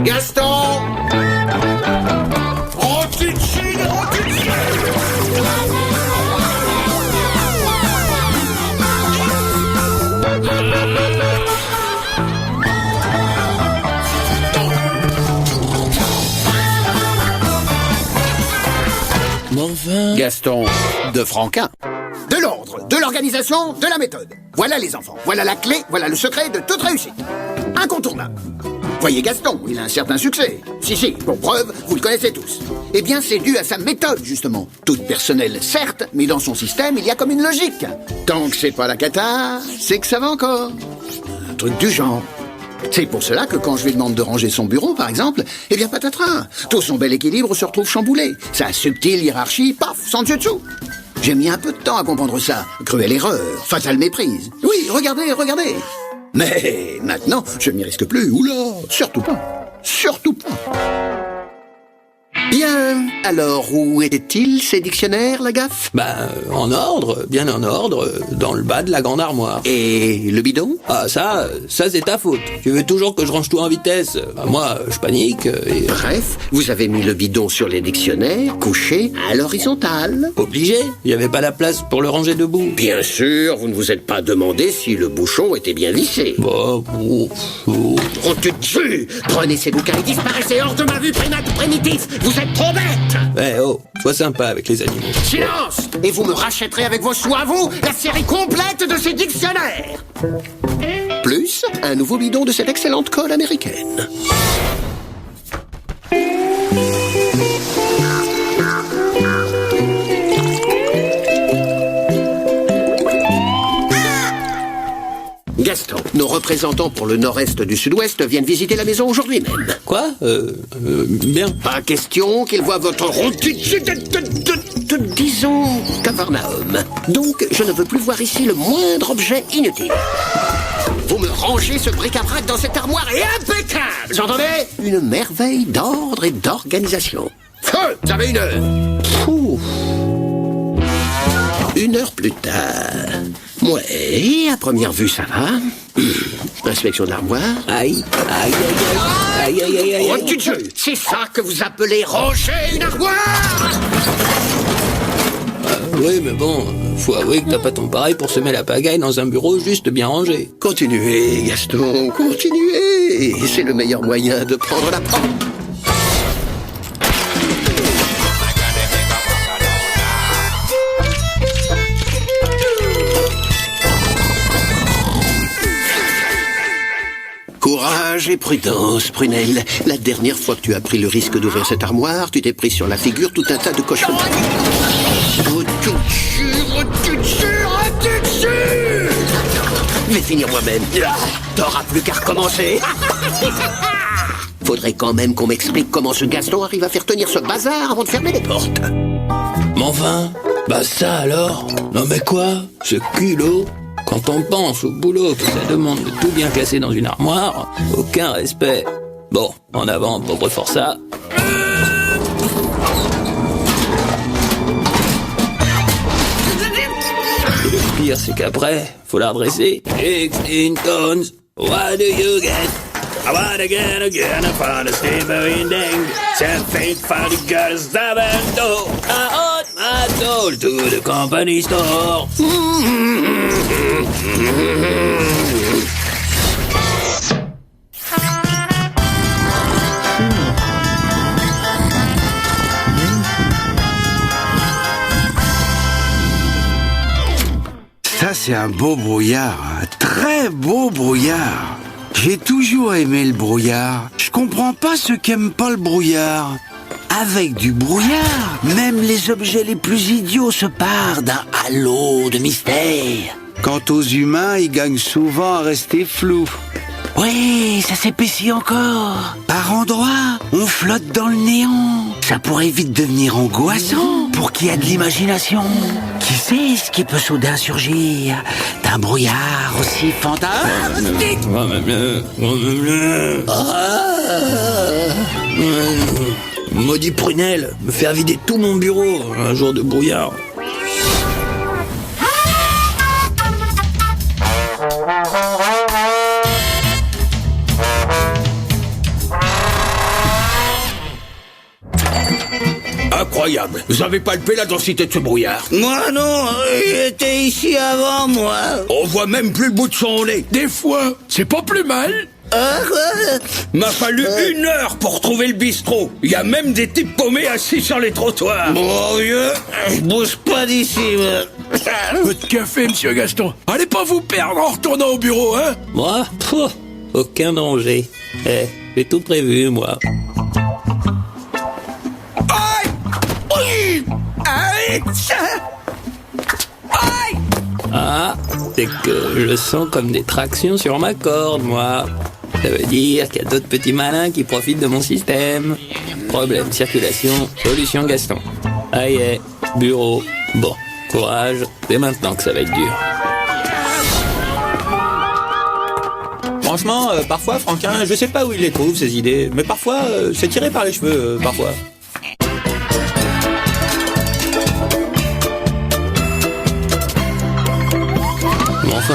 Gaston! Enfin... Gaston de Franquin. De l'ordre, de l'organisation, de la méthode. Voilà les enfants, voilà la clé, voilà le secret de toute réussite. Incontournable. Voyez Gaston, il a un certain succès. Si, pour preuve, vous le connaissez tous. Eh bien, c'est dû à sa méthode, justement. Toute personnelle, certes, mais dans son système, il y a comme une logique. Tant que c'est pas la cata, c'est que ça va encore. Un truc du genre. C'est pour cela que quand je lui demande de ranger son bureau, par exemple, eh bien patatras, tout son bel équilibre se retrouve chamboulé. Sa subtile hiérarchie, paf, sans dessus dessous. J'ai mis un peu de temps à comprendre ça. Cruelle erreur, fatale méprise. Oui, regardez. Mais maintenant, je n'y risque plus. Oula, surtout pas. Bien, alors où étaient-ils, ces dictionnaires, la gaffe? En ordre, bien en ordre, dans le bas de la grande armoire. Et le bidon? Ah, ça c'est ta faute. Tu veux toujours que je range tout en vitesse. Moi, je panique et... Bref, vous avez mis le bidon sur les dictionnaires, couché à l'horizontale. Obligé, il n'y avait pas la place pour le ranger debout. Bien sûr, vous ne vous êtes pas demandé si le bouchon était bien vissé. Tu te tues! Prenez ces bouquins et disparaissez hors de ma vue, primitif! Vous êtes trop bête! Sois sympa avec les animaux. Silence! Et vous me rachèterez avec vos sous à vous la série complète de ces dictionnaires! Plus un nouveau bidon de cette excellente colle américaine. Gaston, nos représentants pour le nord-est du sud-ouest viennent visiter la maison aujourd'hui même. Quoi? Bien. Pas question qu'ils voient votre disons, Capernaum. Donc, je ne veux plus voir ici le moindre objet inutile. Vous me rangez ce bric-à-brac dans cette armoire et impeccable! Vous entendez? Une merveille d'ordre et d'organisation. Feu! Vous avez une heure. Pouf. 1 heure plus tard. Ouais, à première vue, ça va. Inspection de l'armoire. Aïe. Oh, tu Dieu! C'est ça que vous appelez ranger une armoire? Oui, mais bon, faut avouer que t'as pas ton pareil pour semer la pagaille dans un bureau juste bien rangé. Continuez, Gaston, continuez. C'est le meilleur moyen de prendre la pente. Courage et prudence, Prunelle. La dernière fois que tu as pris le risque d'ouvrir cette armoire, tu t'es pris sur la figure tout un tas de cochonneries. Oh, tu Je vais finir moi-même. T'auras plus qu'à recommencer. Faudrait quand même qu'on m'explique comment ce Gaston arrive à faire tenir ce bazar avant de fermer les portes. Mais enfin, ça alors? Non mais quoi? Ce culot? Quand on pense au boulot que ça demande de tout bien classer dans une armoire, aucun respect. Bon, en avant, pauvre forçat. Et le pire, c'est qu'après, faut la redresser. 16 tons, what do you get? I wanna get again upon a steaming ding. 7 feet for the girls that do. I owed my soul to the company store. Ça, c'est un beau brouillard, un très beau brouillard. J'ai toujours aimé le brouillard. Je comprends pas ceux qui aiment pas le brouillard. Avec du brouillard, même les objets les plus idiots se parent d'un halo de mystère. Quant aux humains, ils gagnent souvent à rester flous. Oui, ça s'épaissit encore. Par endroits, on flotte dans le néant. Ça pourrait vite devenir angoissant pour qui a de l'imagination. Qui sait ce qui peut soudain surgir d'un brouillard aussi fantastique? Maudit Prunelle, me faire vider tout mon bureau un jour de brouillard. incroyable. Vous avez palpé la densité de ce brouillard? Moi non, il était ici avant moi. On voit même plus le bout de son nez. Des fois, c'est pas plus mal. M'a fallu 1 heure pour trouver le bistrot. Il y a même des types paumés assis sur les trottoirs. Bon vieux, je bouge pas d'ici. Votre café, monsieur Gaston. Allez pas vous perdre en retournant au bureau, hein? Moi, aucun danger. J'ai tout prévu, moi. Aïe! Oui! Aïe! Aïe! Ah, c'est que je sens comme des tractions sur ma corde, moi. Ça veut dire qu'il y a d'autres petits malins qui profitent de mon système. Problème, circulation, solution Gaston. Aïe, bureau. Bon, courage, c'est maintenant que ça va être dur. Franchement, parfois, Franquin, je sais pas où il les trouve, ces idées, mais parfois, c'est tiré par les cheveux, parfois. Mais enfin,